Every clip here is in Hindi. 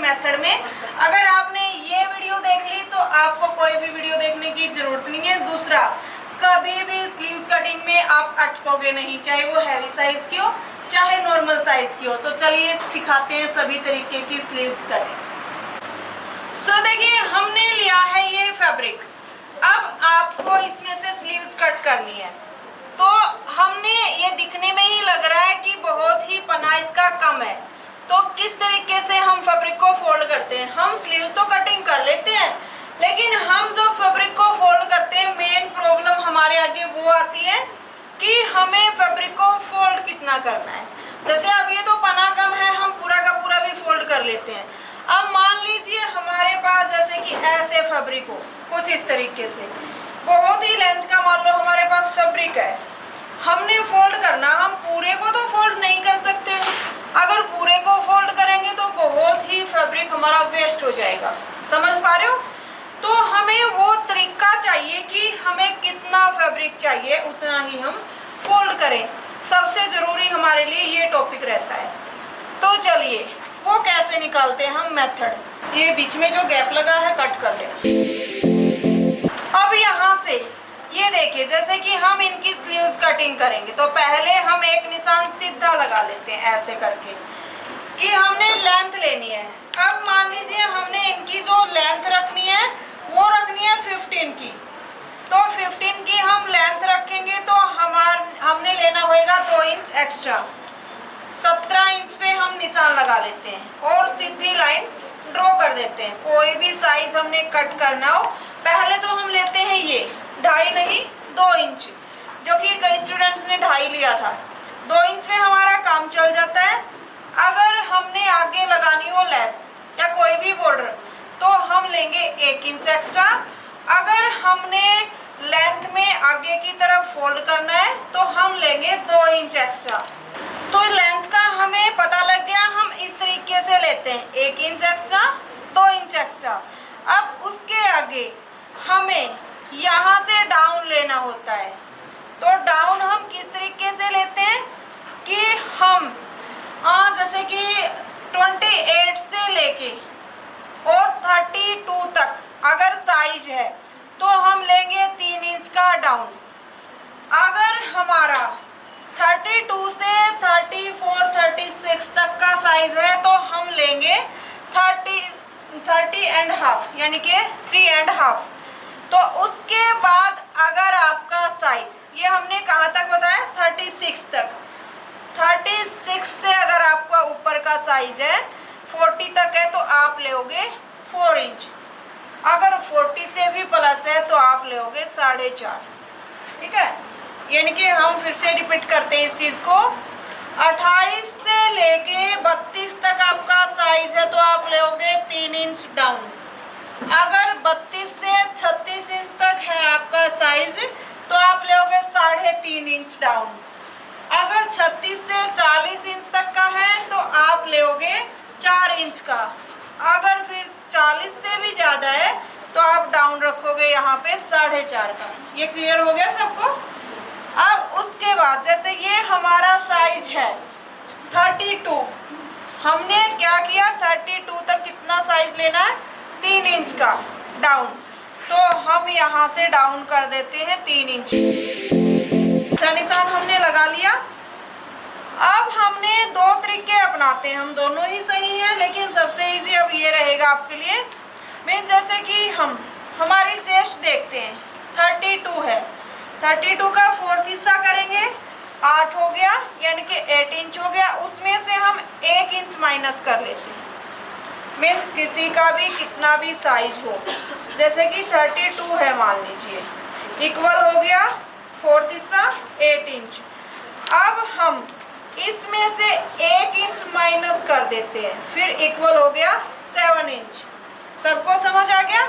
मेथड में। अगर आपने ये वीडियो देख ली तो आपको कोई भी वीडियो देखने की जरूरत नहीं है। दूसरा, कभी भी स्लीव्स कटिंग में आप अटकोगे नहीं, चाहे वो हैवी साइज की हो चाहे नॉर्मल साइज की हो। तो चलिए सिखाते हैं सभी तरीके की स्लीव्स कटिंग। सो देखिए, हमने लिया है ये फैब्रिक। अब आपको इसमें से स्लीव्स कट करनी है। तो हमने ये दिखने में ही लग रहा है कि बहुत ही पना इसका कम है, तो किस तरीके से हम फैब्रिक को फोल्ड करते हैं। हम स्लीव्स तो कटिंग कर लेते हैं, लेकिन हम जो फैब्रिक को फोल्ड करते हैं, मेन प्रॉब्लम हमारे आगे वो आती है कि हमें फैब्रिक को फोल्ड कितना करना है। जैसे अब ये तो पना कम है, हम पूरा का पूरा भी फोल्ड कर लेते हैं। अब मान लीजिए हमारे पास जैसे कि ऐसे फैब्रिक हो, कुछ इस तरीके से, बहुत ही लेंथ का मान लो हमारे पास फैब्रिक है, हमने फोल्ड करना। हम पूरे को तो फोल्ड नहीं कर सकते, अगर पूरे को फोल्ड करेंगे तो बहुत ही फैब्रिक हमारा वेस्ट हो जाएगा। समझ पा रहे हो? तो हमें वो तरीका चाहिए कि हमें कितना फैब्रिक चाहिए उतना ही हम फोल्ड करें। सबसे ज़रूरी हमारे लिए ये टॉपिक रहता है। तो चलिए वो कैसे निकालते हैं हम मेथड। ये बीच में जो गैप लगा है कट कर देना। अब यहाँ से ये देखिए, जैसे कि हम इनकी स्लीव्स कटिंग करेंगे तो पहले हम एक निशान सीधा लगा लेते हैं ऐसे करके कि हमने लेंथ लेनी है। अब मान लीजिए हमने इनकी जो लेंथ रखनी है वो रखनी है 15 की। तो 15 की हम लेंथ रखेंगे तो हमने लेना होगा 2 इंच एक्स्ट्रा। 17 इंच पे हम निशान लगा लेते हैं और सीधी लाइन ड्रॉ कर देते हैं। कोई भी साइज हमने कट करना हो, पहले तो हम लेते हैं ये 2.5 नहीं 2 इंच, जो कि कई स्टूडेंट्स ने 2.5 लिया था। 2 इंच में हमारा काम चल जाता है। अगर हमने आगे लगानी हो लेस या कोई भी बॉर्डर तो हम लेंगे 1 इंच एक्स्ट्रा। अगर हमने लेंथ में आगे की तरफ फोल्ड करना है तो हम लेंगे 2 इंच एक्स्ट्रा। तो लेंथ का हमें पता लग गया, हम इस तरीके से लेते हैं 1 इंच एक्स्ट्रा 2 इंच एक्स्ट्रा। अब उसके आगे हमें यहाँ से डाउन लेना होता है। तो डाउन हम किस तरीके से लेते हैं कि हम जैसे कि 28 से लेके और 32 तक अगर साइज है तो हम लेंगे 3 इंच का डाउन। अगर हमारा 32 से 34 36 तक का साइज है तो हम लेंगे 30 एंड हाफ, यानी कि 3.5। तो उसके बाद अगर आपका साइज, ये हमने कहाँ तक बताया 36 तक, 36 से अगर आपका ऊपर का साइज है 40 तक है तो आप लोगे 4 इंच। अगर 40 से भी प्लस है तो आप लोगे 4.5। ठीक है, यानी कि हम फिर से रिपीट करते हैं इस चीज़ को। 28 से लेके 32 तक आपका साइज है तो आप लोगे 3 इंच डाउन। अगर 32 से 36 इंच तक है आपका साइज तो आप लोगे 3.5 इंच डाउन। अगर 36 से 40 इंच तक का है तो आप लोगे 4 इंच का। अगर फिर 40 से भी ज़्यादा है तो आप डाउन रखोगे यहाँ पे 4.5 का। ये क्लियर हो गया सबको? अब उसके बाद जैसे ये हमारा साइज है 32, हमने क्या किया 32 तक कितना साइज लेना है 3 इंच का डाउन। तो हम यहाँ से डाउन कर देते हैं 3 इंच। निशान हमने लगा लिया। अब हमने 2 तरीके अपनाते हैं, हम दोनों ही सही हैं लेकिन सबसे इजी अब ये रहेगा आपके लिए। मीन जैसे कि हम हमारी चेस्ट देखते हैं 32 है, 32 का 4th हिस्सा करेंगे 8 हो गया, यानी कि 8 इंच हो गया। उसमें से हम 1 इंच माइनस कर लेते हैं। मीन्स किसी का भी कितना भी साइज हो, जैसे कि 32 है मान लीजिए, इक्वल हो गया 4th हिस्सा 8 इंच। अब हम इसमें से 1 इंच माइनस कर देते हैं, फिर इक्वल हो गया 7 इंच। सबको समझ आ गया?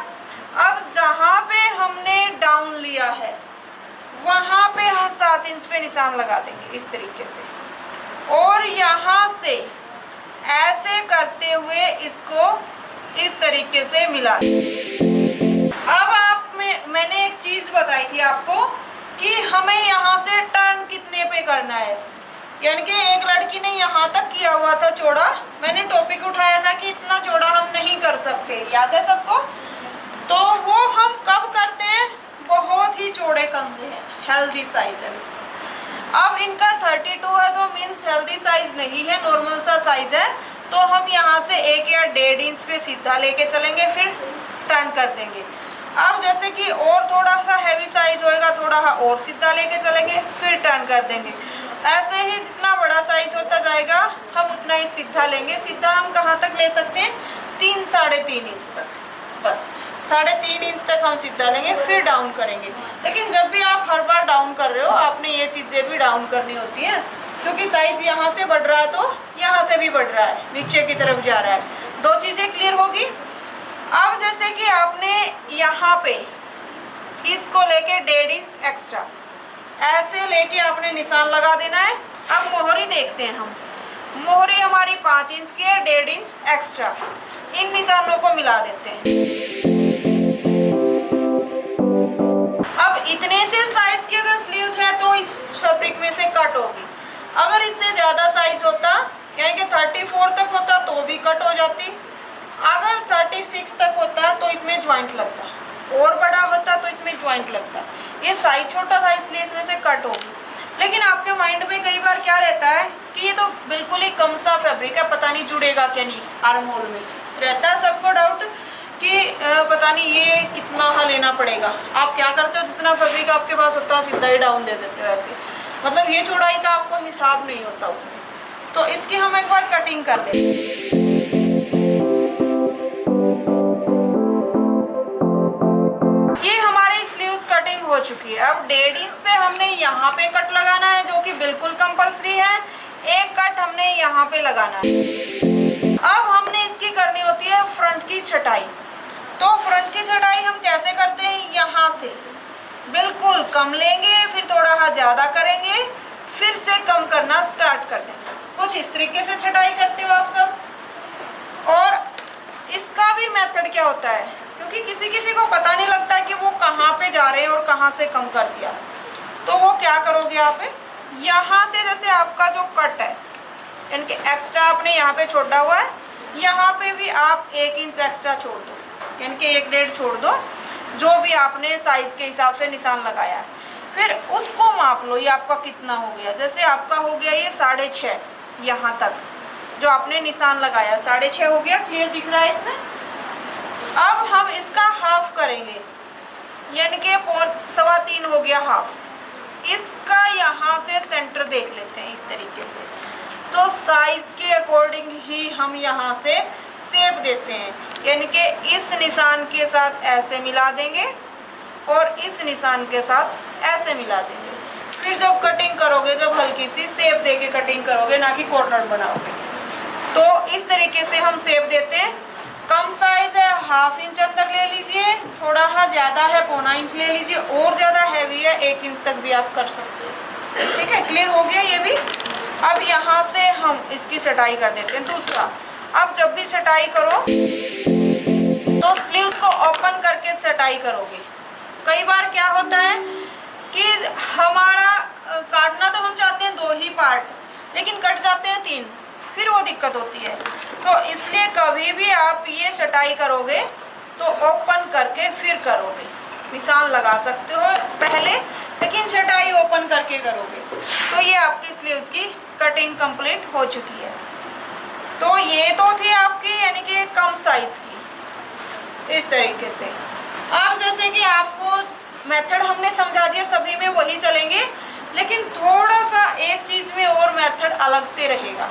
अब जहाँ पे हमने डाउन लिया है वहाँ पे हम 7 इंच पे निशान लगा देंगे इस तरीके से, और यहाँ से ऐसे करते हुए इसको इस तरीके से मिला। अब मैंने एक चीज़ बताई थी आपको कि हमें यहाँ से टर्न कितने पे करना है। यानी कि एक लड़की ने यहाँ तक किया हुआ था चौड़ा, मैंने टॉपिक उठाया था कि इतना चौड़ा हम नहीं कर सकते, याद है सबको। तो वो हम कब करते हैं, बहुत ही चौड़े कंधे हैं, हेल्दी साइज है। अब इनका 32 है तो मीन्स हेल्दी साइज नहीं है, नॉर्मल सा साइज है। तो हम यहाँ से 1 या 1.5 इंच पे सीधा लेके चलेंगे, फिर टर्न कर देंगे। अब जैसे कि और थोड़ा सा हैवी साइज होएगा, थोड़ा और सीधा लेके चलेंगे, फिर टर्न कर देंगे। ऐसे ही जितना बड़ा साइज होता जाएगा हम उतना ही सीधा लेंगे। सीधा हम कहाँ तक ले सकते हैं, 3-3.5 इंच तक, बस 3.5 इंच तक हम सीधा लेंगे, फिर डाउन करेंगे। लेकिन जब भी आप हर बार डाउन कर रहे हो, आपने ये चीज़ें भी डाउन करनी होती हैं, क्योंकि साइज यहाँ से बढ़ रहा है तो यहाँ से भी बढ़ रहा है, नीचे की तरफ जा रहा है। 2 चीज़ें क्लियर होगी। अब जैसे कि आपने यहाँ पे इसको लेके 1.5 इंच एक्स्ट्रा ऐसे लेके आपने निशान लगा देना है। अब मोहरी देखते हैं हम, मोहरी हमारी 5 इंच की है, 1.5 इंच एक्स्ट्रा, इन निशानों को मिला देते हैं। अब इतने से साइज की अगर स्लीव्स है तो इस फैब्रिक में से कट होगी। अगर इससे ज़्यादा साइज होता, यानी कि 34 तक होता तो भी कट हो जाती। अगर 36 तक होता तो इसमें ज्वाइंट लगता, और बड़ा होता तो इसमें ज्वाइंट लगता। ये साइज छोटा था इसलिए इसमें से कट होगी। लेकिन आपके माइंड में कई बार क्या रहता है कि ये तो बिल्कुल ही कम सा फैब्रिक है, पता नहीं जुड़ेगा क्या नहीं, आर्म होल में रहता है सबको डाउट कि पता नहीं ये कितना सा लेना पड़ेगा। आप क्या करते हो, जितना फैब्रिक आपके पास होता है सीधा ही डाउन दे देते हो ऐसे, मतलब ये चौड़ाई का आपको हिसाब नहीं होता उसमें। तो इसकी हम एक बार कटिंग कर लेते हैं। हो चुकी है। अब 1.5 इंच पे हमने यहाँ पे कट लगाना है, जो कि बिल्कुल कंपलसरी है। एक कट हमने यहाँ पे लगाना है। अब हमने इसकी करनी होती है फ्रंट की छटाई। तो फ्रंट की छटाई हम कैसे करते हैं, यहाँ से बिल्कुल कम लेंगे, फिर थोड़ा ज्यादा करेंगे, फिर से कम करना स्टार्ट कर देंगे। कुछ इस तरीके से छटाई करते हो आप सब। और इसका भी मेथड क्या होता है, क्योंकि किसी किसी को पता नहीं लगता कि वो कहाँ पे जा रहे हैं और कहाँ से कम कर दिया। तो वो क्या करोगे आप, यहाँ से जैसे आपका जो कट है, इनके एक्स्ट्रा आपने यहाँ पे छोड़ा हुआ है, यहाँ पे भी आप 1 इंच एक्स्ट्रा छोड़ दो, इनके 1.5 छोड़ दो, जो भी आपने साइज के हिसाब से निशान लगाया है। फिर उसको माप लो, ये आपका कितना हो गया। जैसे आपका हो गया ये 6.5, यहाँ तक जो आपने निशान लगाया 6.5 हो गया। क्लियर दिख रहा है इसमें। अब हम इसका हाफ करेंगे, यानी कि 3.25 हो गया हाफ। इसका यहाँ से सेंटर देख लेते हैं इस तरीके से। तो साइज के अकॉर्डिंग ही हम यहाँ से शेप देते हैं, यानी कि इस निशान के साथ ऐसे मिला देंगे और इस निशान के साथ ऐसे मिला देंगे। फिर जब कटिंग करोगे, जब हल्की सी शेप देके कटिंग करोगे, ना कि कॉर्नर बनाओगे, तो इस तरीके से हम शेप देते हैं। कम साइज है 1/2 इंच अंदर ले लीजिए, थोड़ा ज़्यादा है 0.25 इंच ले लीजिए, और ज़्यादा हैवी है 1 इंच तक भी आप कर सकते हैं। ठीक है, क्लियर हो गया ये भी। अब यहाँ से हम इसकी छटाई कर देते हैं। दूसरा, अब जब भी छटाई करो तो स्लीव्स को ओपन करके छटाई करोगे। कई बार क्या होता है कि हमारा काटना तो हम चाहते हैं 2 ही पार्ट, लेकिन कट जाते हैं 3, फिर वो दिक्कत होती है। तो इसलिए कभी भी आप ये छटाई करोगे तो ओपन करके फिर करोगे। निशान लगा सकते हो पहले, लेकिन छटाई ओपन करके करोगे। तो ये आपकी स्लीव्स की कटिंग कंप्लीट हो चुकी है। तो ये तो थी आपकी यानी कि कम साइज की, इस तरीके से। अब जैसे कि आपको मेथड हमने समझा दिया, सभी में वही चलेंगे, लेकिन थोड़ा सा एक चीज़ में और मेथड अलग से रहेगा।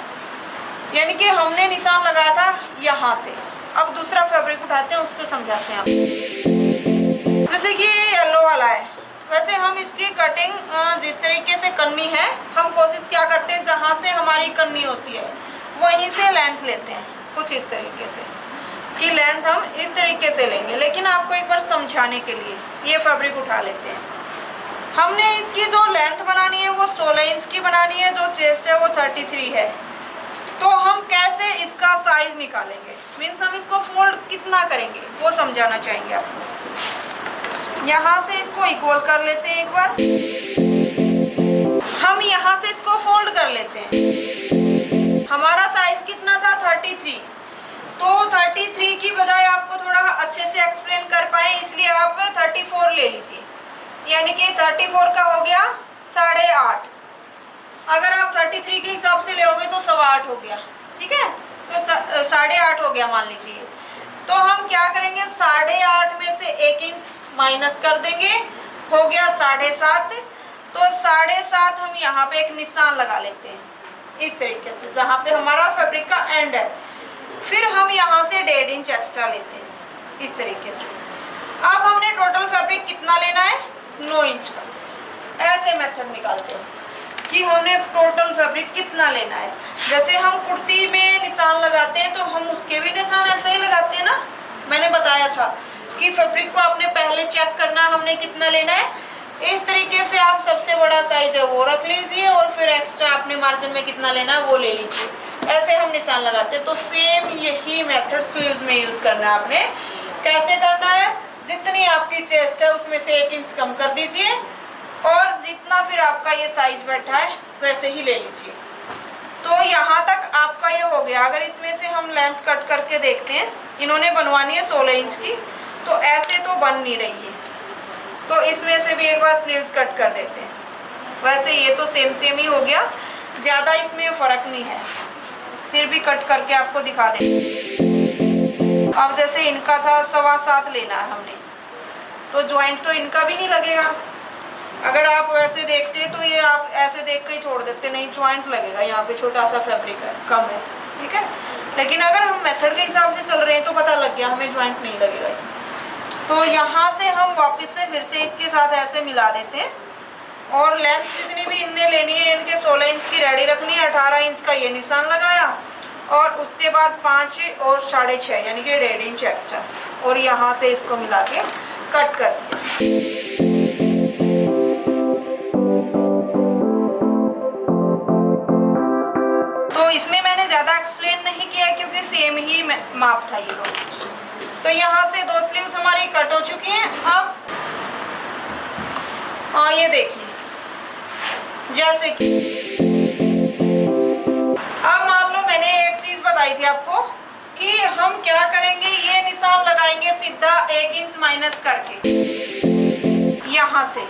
यानी कि हमने निशान लगाया था यहाँ से, अब दूसरा फैब्रिक उठाते हैं, उस पर समझाते हैं आप। जैसे कि ये येलो वाला है, वैसे हम इसकी कटिंग जिस तरीके से करनी है, हम कोशिश क्या करते हैं, जहाँ से हमारी करनी होती है वहीं से लेंथ लेते हैं, कुछ इस तरीके से कि लेंथ हम इस तरीके से लेंगे। लेकिन आपको एक बार समझाने के लिए ये फैब्रिक उठा लेते हैं। हमने इसकी जो लेंथ बनानी है वो 16 इंच की बनानी है, जो चेस्ट है वो 33 है। तो हम कैसे इसका साइज निकालेंगे, मीन्स हम इसको फोल्ड कितना करेंगे वो समझाना चाहेंगे आपको। यहाँ से इसको इक्वल कर लेते हैं एक बार। हम यहाँ से इसको फोल्ड कर लेते हैं। हमारा साइज कितना था 33, तो 33 की बजाय आपको थोड़ा अच्छे से एक्सप्लेन कर पाए इसलिए आप 34 ले लीजिए, यानी कि 34 का हो गया 8.5। अगर आप 33 के हिसाब से लेओगे तो 8.25 हो गया, ठीक है, तो 8.5 हो गया मान लीजिए। तो हम क्या करेंगे, 8.5 में से 1 इंच माइनस कर देंगे, हो गया 7.5। तो 7.5 हम यहाँ पे एक निशान लगा लेते हैं इस तरीके से, जहाँ पे हमारा फैब्रिक का एंड है। फिर हम यहाँ से 1.5 इंच एक्स्ट्रा लेते हैं इस तरीके से। अब हमने टोटल फैब्रिक कितना लेना है, 9 इंच का। ऐसे मेथड निकालते हैं कि हमने टोटल फैब्रिक कितना लेना है। जैसे हम कुर्ती में निशान लगाते हैं तो हम उसके भी निशान ऐसे ही लगाते हैं ना। मैंने बताया था कि फैब्रिक को आपने पहले चेक करना हमने कितना लेना है। इस तरीके से आप सबसे बड़ा साइज है वो रख लीजिए और फिर एक्स्ट्रा आपने मार्जिन में कितना लेना है वो ले लीजिए। ऐसे हम निशान लगाते हैं। तो सेम यही मेथड स्लीव्स में यूज करना है आपने। कैसे करना है, जितनी आपकी चेस्ट है उसमें से 1 इंच कम कर दीजिए और जितना फिर आपका ये साइज बैठा है वैसे ही ले लीजिए। तो यहाँ तक आपका ये हो गया। अगर इसमें से हम लेंथ कट करके देखते हैं, इन्होंने बनवानी है 16 इंच की, तो ऐसे तो बन नहीं रही है, तो इसमें से भी एक बार स्लीव्स कट कर देते हैं। वैसे ये तो सेम ही हो गया, ज़्यादा इसमें फ़र्क नहीं है, फिर भी कट करके आपको दिखा दें। अब जैसे इनका था 7.25 लेना है हमने, तो ज्वाइंट तो इनका भी नहीं लगेगा। अगर आप वैसे देखते तो ये आप ऐसे देख के ही छोड़ देते, नहीं ज्वाइंट लगेगा, यहाँ पे छोटा सा फैब्रिक है, कम है, ठीक है। लेकिन अगर हम मेथड के हिसाब से चल रहे हैं तो पता लग गया हमें ज्वाइंट नहीं लगेगा इसमें। तो यहाँ से हम वापस से फिर से इसके साथ ऐसे मिला देते हैं और लेंथ जितनी भी इनने लेनी है, इनके 16 इंच की रेडी रखनी है। 18 इंच का ये निशान लगाया और उसके बाद 5 और 6.5 यानी कि 1.5 इंच एक्स्ट्रा, और यहाँ से इसको मिला के कट कर दिया। तो इसमें मैंने ज़्यादा एक्सप्लेन नहीं किया क्योंकि सेम ही माप था ये लोग। तो यहाँ से 2 स्लीव्स हमारी कट हो चुकी हैं। अब ये देखिए, जैसे कि अब मान लो मैंने एक चीज बताई थी आपको कि हम क्या करेंगे, ये निशान लगाएंगे सीधा 1 इंच माइनस करके यहाँ से।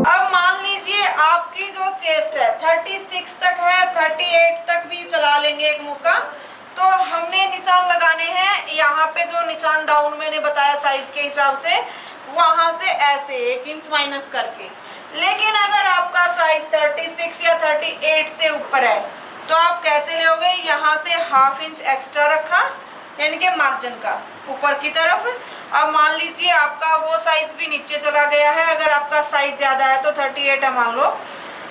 अब मान लीजिए आपकी जो चेस्ट है 36 तक है, 38 तक भी चला लेंगे एक मुक्का। तो हमने निशान लगाने हैं यहाँ पे, जो निशान डाउन मैंने बताया साइज के हिसाब से, वहां से ऐसे 1 इंच माइनस करके। लेकिन अगर आपका साइज 36 या 38 से ऊपर है तो आप कैसे लोगे, यहाँ से 1/2 इंच एक्स्ट्रा रखा, यानी कि मार्जिन का ऊपर की तरफ। अब मान लीजिए आपका वो साइज भी नीचे चला गया है, अगर आपका साइज ज्यादा है तो 38 है मान लो,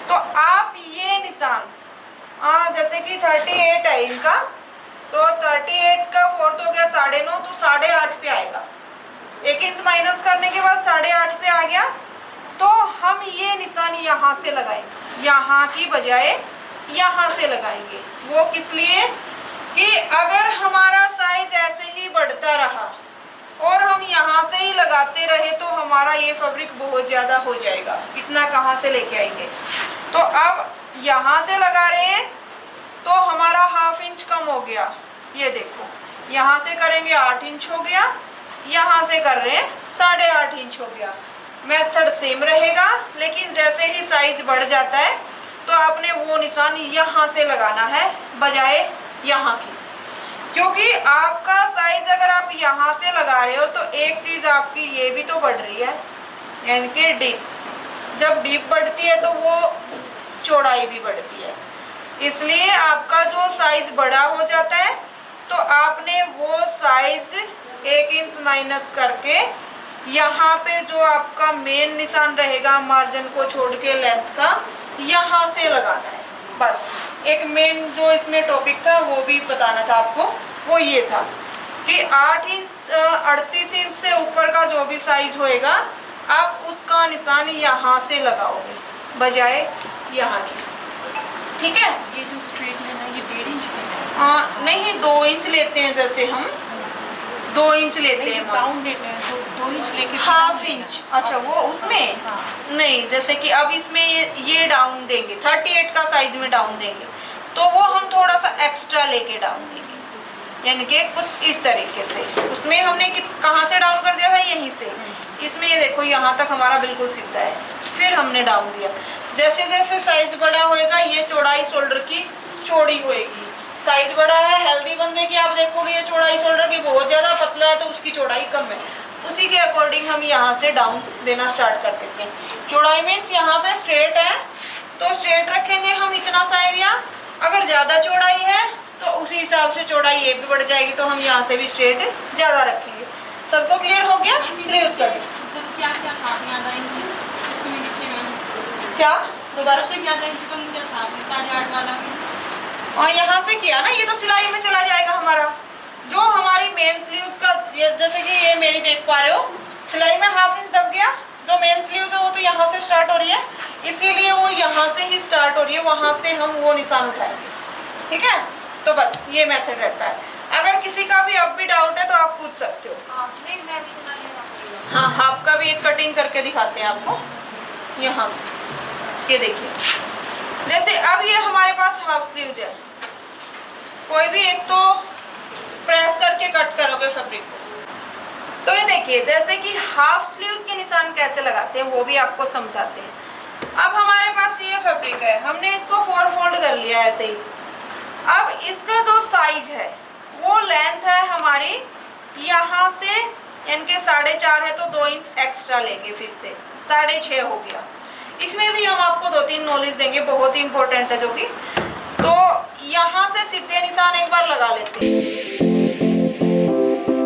तो आप ये निशान जैसे कि 38 है इनका, तो 38 का 4 हो गया 9.5, तो 8.5 पे आएगा। 1 इंच माइनस करने के बाद 8.5 पे आ गया। तो हम ये निशान यहाँ से लगाएंगे, यहाँ की बजाय यहाँ से लगाएंगे। वो किस लिए कि अगर हमारा साइज ऐसे ही बढ़ता रहा और हम यहाँ से ही लगाते रहे तो हमारा ये फैब्रिक बहुत ज़्यादा हो जाएगा, इतना कहाँ से लेके आएंगे। तो अब यहाँ से लगा रहे हैं तो हमारा 1/2 इंच कम हो गया। ये देखो, यहाँ से करेंगे 8 इंच हो गया, यहाँ से कर रहे हैं 8.5 इंच हो गया। मेथड सेम रहेगा, लेकिन जैसे ही साइज बढ़ जाता है तो आपने वो निशान यहाँ से लगाना है बजाय यहाँ की, क्योंकि आपका साइज अगर आप यहाँ से लगा रहे हो तो एक चीज़ आपकी ये भी तो बढ़ रही है, यानी कि डीप। जब डीप बढ़ती है तो वो चौड़ाई भी बढ़ती है, इसलिए आपका जो साइज बड़ा हो जाता है तो आपने वो साइज 1 इंच माइनस करके यहाँ पे जो आपका मेन निशान रहेगा मार्जिन को छोड़ के लेंथ का, यहाँ से लगाना है। बस एक मेन जो इसमें टॉपिक था वो भी बताना था आपको, वो ये था कि 8 इंच 38 इंच से ऊपर का जो भी साइज होएगा आप उसका निशान यहाँ से लगाओगे बजाय यहाँ के, ठीक है। ये जो स्ट्रेट लेना है ये 1.5 इंच लेना है? नहीं 2 इंच लेते हैं, जैसे हम 2 इंच लेते हैं, राउंड लेते हैं 2 इंच लेके हाफ इंच। अच्छा वो उसमें हाँ। नहीं, जैसे कि अब इसमें ये डाउन देंगे 38 का साइज में डाउन देंगे, तो वो हम थोड़ा सा एक्स्ट्रा लेके डाउन देंगे, यानी कि कुछ इस तरीके से। उसमें हमने कहाँ से डाउन कर दिया था, यहीं से। इसमें ये देखो यहाँ तक हमारा बिल्कुल सीधा है, फिर हमने डाउन दिया। जैसे जैसे साइज बड़ा होएगा ये चौड़ाई शोल्डर की चौड़ी होएगी। साइज बड़ा है हेल्दी बंदे की, आप देखोगे ये चौड़ाई शोल्डर की बहुत ज़्यादा पतला है तो उसकी चौड़ाई कम है, उसी के अकॉर्डिंग हम यहाँ से डाउन देना स्टार्ट कर देते हैं। चौड़ाई मीन्स यहाँ पे स्ट्रेट है तो स्ट्रेट रखेंगे हम इतना सा एरिया, अगर ज़्यादा चौड़ाई है तो उसी हिसाब से चौड़ाई ये भी बढ़ जाएगी, तो हम यहाँ से भी स्ट्रेट ज़्यादा रखेंगे। सबको क्लियर हो गया? स्लीव्स कटिंग क्या क्या था ज़्यादा इंच इसमें नीचे में क्या दोबारा से ज़्यादा इंच कम क्या था 8.5 वाला में? और यहाँ से किया ना, ये तो सिलाई में चला जाएगा हमारा। जो हमारी मेन स्लीव्स का जैसे कि ये मेरी देख पा रहे हो सिलाई में हाफ इंच दब गया, जो मेन स्लीव्स है वो तो यहाँ से स्टार्ट हो रही है, इसीलिए वो यहाँ से ही स्टार्ट हो रही है, वहाँ से हम वो निशान उठाएंगे। ठीक है, तो बस ये मेथड रहता है। अगर किसी का भी अब भी डाउट है तो आप पूछ सकते हो। हाँ, हाफ का भी एक कटिंग करके दिखाते हैं आपको यहाँ से। ये देखिए, जैसे अब ये हमारे पास हाफ स्लीव्स है, कोई भी एक तो प्रेस करके कट करोगे फैब्रिक को, तो ये देखिए जैसे कि हाफ स्लीव्स के निशान कैसे लगाते हैं वो भी आपको समझाते हैं। अब हमारे पास ये फैब्रिक है, हमने इसको 4 फोल्ड कर लिया ऐसे ही। अब इसका जो साइज है वो लेंथ है हमारी यहाँ से, यानी कि 4.5 है तो 2 इंच एक्स्ट्रा लेंगे, फिर से 6.5 हो गया। इसमें भी हम आपको 2-3 नॉलेज देंगे, बहुत ही इंपॉर्टेंट है जो कि, तो यहाँ से सीधे निशान एक बार लगा लेते हैं,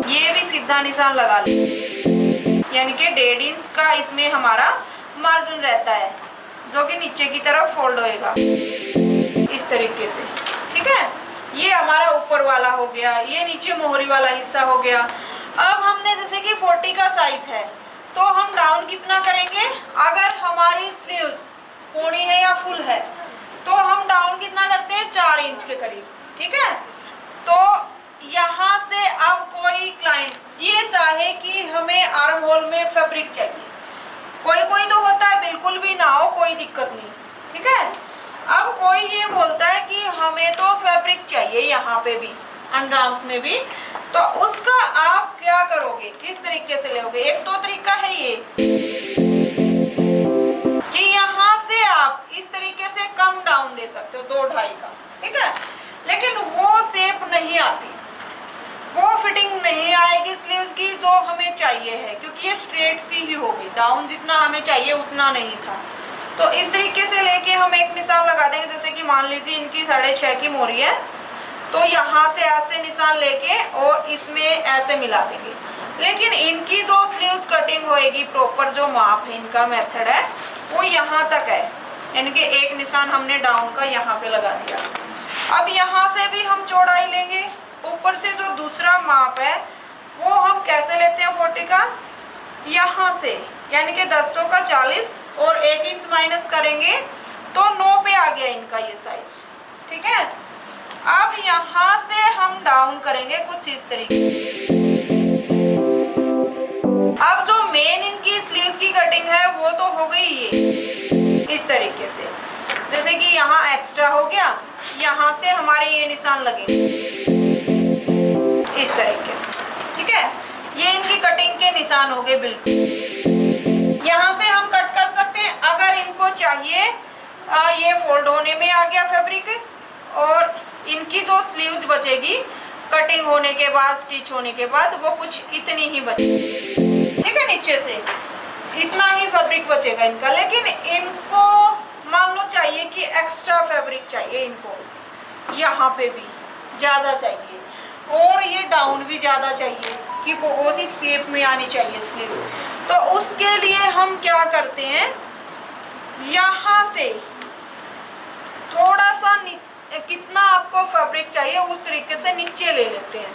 ये भी सीधा निशान लगा लेते, यानी कि 1.5 इंच का इसमें हमारा मार्जिन रहता है जो कि नीचे की तरफ फोल्ड होएगा इस तरीके से। ठीक है, ये हमारा ऊपर वाला हो गया, ये नीचे मोहरी वाला हिस्सा हो गया। अब हमने जैसे कि 40 का साइज है तो हम डाउन कितना करेंगे, अगर हमारी स्लीव पौनी है या फुल है तो हम डाउन कितना करते हैं 4 इंच के करीब। ठीक है, तो यहाँ से अब कोई क्लाइंट ये चाहे कि हमें आर्म होल में फैब्रिक चाहिए, कोई तो होता है बिल्कुल भी ना हो, कोई दिक्कत नहीं। ठीक है, अब कोई ये बोलता है कि हमें तो फैब्रिक चाहिए यहाँ पे भी, अंडर आर्म्स में भी, तो उसका आप क्या करोगे, किस तरीके से लोगे? एक तो तरीका है ये कि यहाँ से आप इस तरीके से कम डाउन दे सकते हो 2-2.5 का। ठीक है, लेकिन वो शेप नहीं आती, वो फिटिंग नहीं आएगी स्लीव्स की जो हमें चाहिए है, क्योंकि ये स्ट्रेट सी ही होगी, डाउन जितना हमें चाहिए उतना नहीं था। तो इस तरीके से लेके हम एक निशान लगा देंगे, जैसे कि मान लीजिए इनकी 6.5 की मोरी है तो यहाँ से ऐसे निशान लेके और इसमें ऐसे मिला देंगे। लेकिन इनकी जो स्लीव्स कटिंग होएगी प्रॉपर, जो माप है इनका मेथड है वो यहाँ तक है, यानी कि एक निशान हमने डाउन का यहाँ पे लगा दिया। अब यहाँ से भी हम चौड़ाई लेंगे, ऊपर से जो दूसरा माप है वो हम कैसे लेते हैं 40 का, यहाँ से, यानी कि 10 का 40 और 1 इंच माइनस करेंगे तो 9 पे आ गया इनका ये साइज। ठीक है, अब यहाँ से हम डाउन करेंगे कुछ इस तरीके। अब जो मेन इनकी स्लीव्स की कटिंग है वो तो हो गई ये इस तरीके से, जैसे कि यहाँ एक्स्ट्रा हो गया, यहाँ से हमारे ये निशान लगे इस तरीके से। ठीक है, ये इनकी कटिंग के निशान हो गए बिल्कुल। यहाँ से हम कट कर सकते हैं अगर इनको चाहिए ये फोल्ड होने में आ गया फैब्रिक, और इनकी जो स्लीव्स बचेगी कटिंग होने के बाद, स्टिच होने के बाद, वो कुछ इतनी ही बचेगी। ठीक है, नीचे से इतना ही फैब्रिक बचेगा इनका। लेकिन इनको मान लो चाहिए कि एक्स्ट्रा फैब्रिक चाहिए, इनको यहाँ पे भी ज़्यादा चाहिए और ये डाउन भी ज़्यादा चाहिए कि बहुत ही शेप में आनी चाहिए स्लीव। तो उसके लिए हम क्या करते हैं, यहाँ से थोड़ा सा कितना आपको फैब्रिक चाहिए उस तरीके से नीचे ले लेते हैं,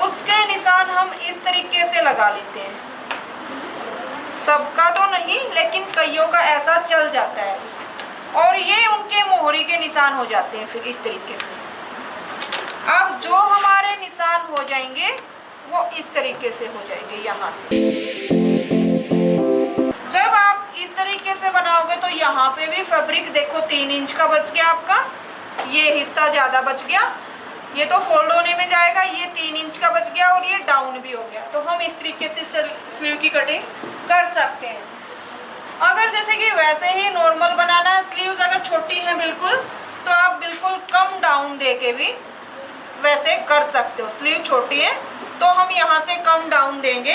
उसके निशान हम इस तरीके से लगा लेते हैं। सबका तो नहीं, लेकिन कईयों का ऐसा चल जाता है और ये उनके मोहरी के निशान हो जाते हैं फिर इस तरीके से। अब जो हमारे निशान हो जाएंगे वो इस तरीके से हो जाएगी यहाँ से। जब आप इस तरीके से बनाओगे तो यहाँ पे भी फैब्रिक देखो 3 इंच का बच गया आपका, ये हिस्सा ज्यादा बच गया, ये तो फोल्ड होने में जाएगा, ये 3 इंच का बच गया और ये डाउन भी हो गया। तो हम इस तरीके से स्लीव की कटिंग कर सकते हैं। अगर जैसे कि वैसे ही नॉर्मल बनाना है, स्लीव्स अगर छोटी है बिल्कुल, तो आप बिल्कुल कम डाउन दे के भी वैसे कर सकते हो। स्लीव छोटी है तो हम यहाँ से कम डाउन देंगे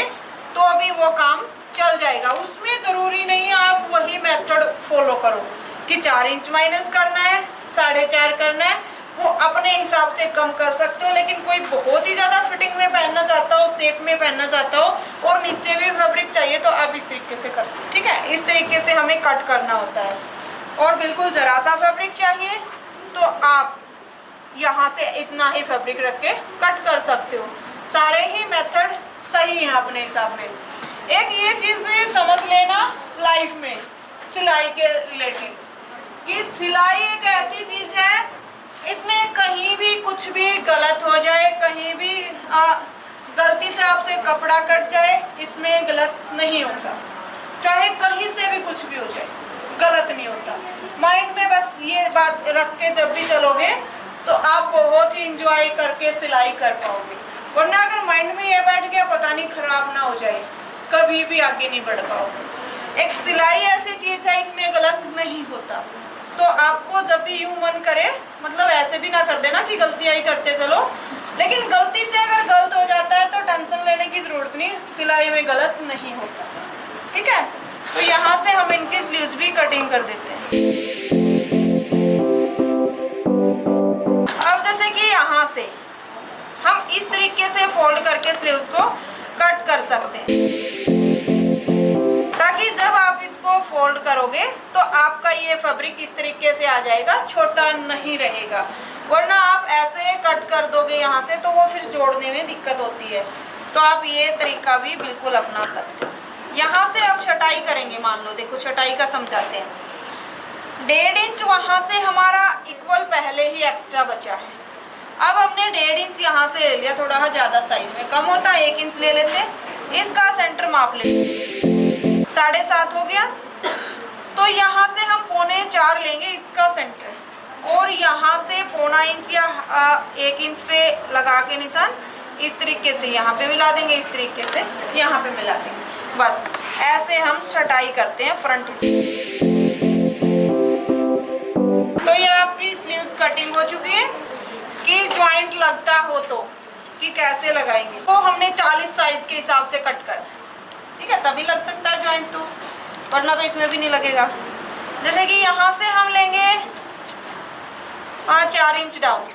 तो अभी वो काम चल जाएगा। उसमें ज़रूरी नहीं है आप वही मेथड फॉलो करो कि 4 इंच माइनस करना है, 4.5 करना है, वो अपने हिसाब से कम कर सकते हो। लेकिन कोई बहुत ही ज़्यादा फिटिंग में पहनना चाहता हो, शेप में पहनना चाहता हो और नीचे भी फैब्रिक चाहिए तो आप इस तरीके से कर सकते हो। ठीक है, इस तरीके से हमें कट करना होता है। और बिल्कुल ज़रा सा फैब्रिक चाहिए तो आप यहाँ से इतना ही फैब्रिक रख के कट कर सकते हो। सारे ही मेथड सही हैं अपने हिसाब में। एक ये चीज़ समझ लेना लाइफ में सिलाई के रिलेटेड कि सिलाई एक ऐसी चीज़ है, इसमें कहीं भी कुछ भी गलत हो जाए, कहीं भी गलती से आपसे कपड़ा कट जाए, इसमें गलत नहीं होता। चाहे कहीं से भी कुछ भी हो जाए, गलत नहीं होता। माइंड में बस ये बात रख के जब भी चलोगे तो आप बहुत ही इंजॉय करके सिलाई कर पाओगे। वरना अगर माइंड में ये बैठ गया पता नहीं खराब ना हो जाए, कभी भी आगे नहीं बढ़ पाओगे। एक सिलाई ऐसी चीज़ है, इसमें गलत नहीं होता। तो आपको जब भी यूं मन करे, मतलब ऐसे भी ना कर देना कि गलतियाँ ही करते चलो, लेकिन गलती से अगर गलत हो जाता है तो टेंशन लेने की ज़रूरत नहीं, सिलाई में गलत नहीं होता। ठीक है, तो यहाँ से हम इनके स्लीव्स भी कटिंग कर देते हैं। अब जैसे कि यहाँ से हम इस तरीके से फोल्ड करके स्लीव्स को कट कर सकते हैं, ताकि जब आप इसको फोल्ड करोगे तो आपका ये फैब्रिक इस तरीके से आ जाएगा, छोटा नहीं रहेगा। वरना आप ऐसे कट कर दोगे यहाँ से तो वो फिर जोड़ने में दिक्कत होती है। तो आप ये तरीका भी बिल्कुल अपना सकते हो। यहाँ से अब छटाई करेंगे, मान लो देखो छटाई का समझाते हैं। 1.5 इंच वहाँ से हमारा इक्वल पहले ही एक्स्ट्रा बचा है। अब हमने 1.5 इंच यहाँ से ले लिया, थोड़ा ज़्यादा साइज में कम होता है 1 इंच ले लेते, इसका सेंटर माप लेते, 7.5 हो गया। तो यहाँ से हम 3.25 लेंगे इसका सेंटर, और यहाँ से 0.25 इंच या 1 इंच पे लगा के निशान इस तरीके से यहाँ पे मिला देंगे, इस तरीके से यहाँ पे मिला देंगे। बस ऐसे हम छटाई करते हैं फ्रंट से। तो ये आपकी स्लीव्स कटिंग हो चुकी है। कि ज्वाइंट लगता हो तो कि कैसे लगाएंगे, तो हमने 40 साइज के हिसाब से कट कर, ठीक है, तभी लग सकता है ज्वाइंट, तो वरना तो इसमें भी नहीं लगेगा। जैसे कि यहाँ से हम लेंगे 4 इंच डाउन,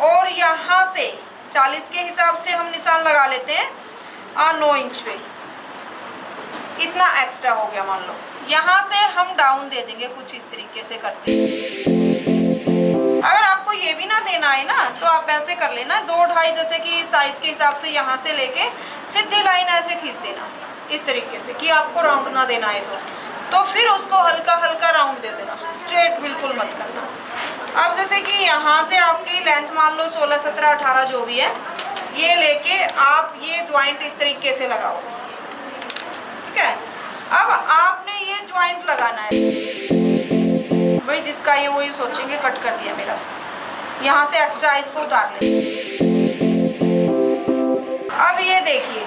और यहाँ से 40 के हिसाब से हम निशान लगा लेते हैं 9 इंच पे, इतना एक्स्ट्रा हो गया मान लो। यहाँ से हम डाउन दे देंगे कुछ इस तरीके से करते हैं। अगर आपको ये भी ना देना है ना तो आप ऐसे कर लेना, 2-2.5 जैसे कि साइज के हिसाब से यहाँ से लेके सीधी लाइन ऐसे खींच देना इस तरीके से, कि आपको राउंड ना देना है तो फिर उसको हल्का हल्का राउंड दे देना, स्ट्रेट बिल्कुल मत करना। अब जैसे कि यहाँ से आपकी लेंथ मान लो 16, 17, 18 जो भी है, ये लेके आप ये ज्वाइंट इस तरीके से लगाओ। ठीक है, अब आपने ये ज्वाइंट लगाना है भाई, जिसका ये वही सोचेंगे कट कर दिया मेरा, यहाँ से एक्स्ट्रा इसको उतार ले। अब ये देखिए,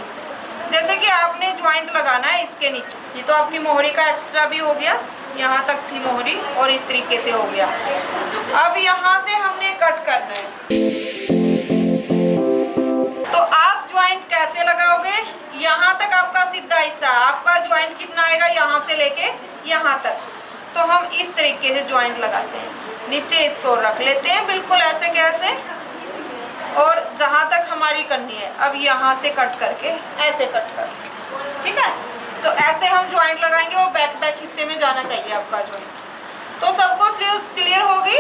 जैसे कि आपने ज्वाइंट लगाना है इसके नीचे, ये तो आपकी मोहरी का एक्स्ट्रा भी हो गया, यहाँ तक थी मोहरी और इस तरीके से हो गया। अब यहाँ से हमने कट करना है, तो आप ज्वाइंट कैसे लगाओगे, यहाँ तक आपका सीधा हिस्सा, आपका ज्वाइंट कितना आएगा यहाँ से लेके यहाँ तक, तो हम इस तरीके से ज्वाइंट लगाते हैं। नीचे इसको रख लेते हैं बिल्कुल ऐसे कैसे, और जहाँ तक हमारी करनी है अब यहाँ से कट करके ऐसे कट कर, ठीक है। तो ऐसे हम ज्वाइंट लगाएंगे और बैक हिस्से में जाना चाहिए आपका ज्वाइंट। तो सबको स्लीव्स क्लियर होगी।